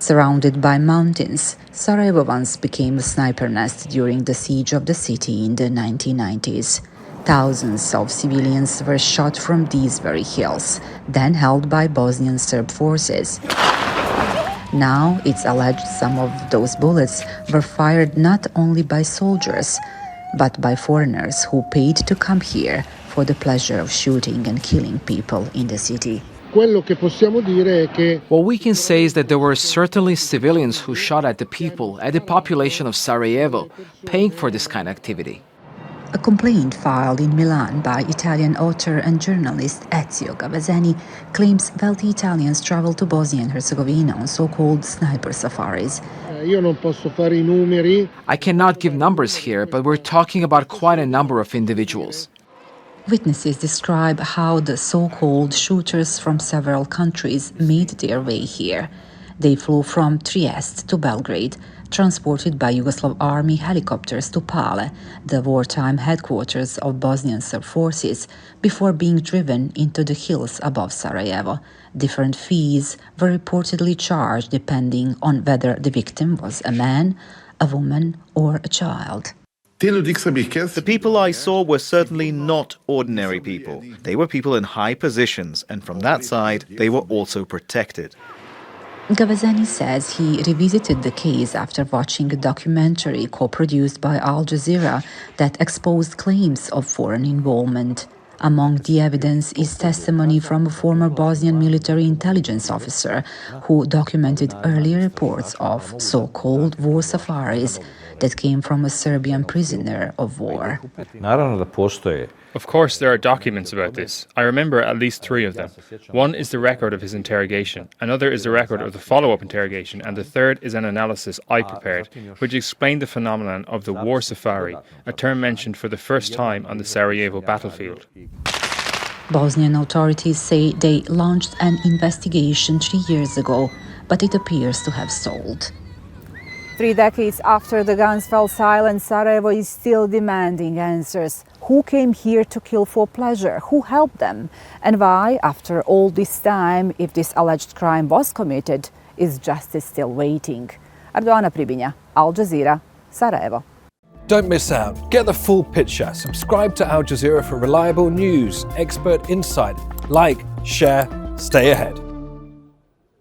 Surrounded by mountains, Sarajevo once became a sniper nest during the siege of the city in the 1990s. Thousands of civilians were shot from these very hills, then held by Bosnian Serb forces. Now it's alleged some of those bullets were fired not only by soldiers, but by foreigners who paid to come here for the pleasure of shooting and killing people in the city. What we can say is that there were certainly civilians who shot at the people, at the population of Sarajevo, paying for this kind of activity. A complaint filed in Milan by Italian author and journalist Ezio Gavazzeni claims wealthy Italians travel to Bosnia and Herzegovina on so-called sniper safaris. I cannot give numbers here, but we're talking about quite a number of individuals. Witnesses describe how the so-called shooters from several countries made their way here. They flew from Trieste to Belgrade, transported by Yugoslav army helicopters to Pale, the wartime headquarters of Bosnian Serb forces, before being driven into the hills above Sarajevo. Different fees were reportedly charged depending on whether the victim was a man, a woman, or a child. The people I saw were certainly not ordinary people. They were people in high positions, and from that side, they were also protected. Gavazzeni says he revisited the case after watching a documentary co-produced by Al Jazeera that exposed claims of foreign involvement. Among the evidence is testimony from a former Bosnian military intelligence officer who documented earlier reports of so-called war safaris that came from a Serbian prisoner of war. Of course, there are documents about this. I remember at least 3 of them. One is the record of his interrogation, another is the record of the follow-up interrogation, and the third is an analysis I prepared, which explained the phenomenon of the war safari, a term mentioned for the first time on the Sarajevo battlefield. Bosnian authorities say they launched an investigation 3 years ago, but it appears to have stalled. 3 decades after the guns fell silent, Sarajevo is still demanding answers. Who came here to kill for pleasure? Who helped them? And why, after all this time, if this alleged crime was committed, is justice still waiting? Arduana, Prebinya, Al Jazeera, Sarajevo. Don't miss out. Get the full picture. Subscribe to Al Jazeera for reliable news, expert insight. Like, share, stay ahead.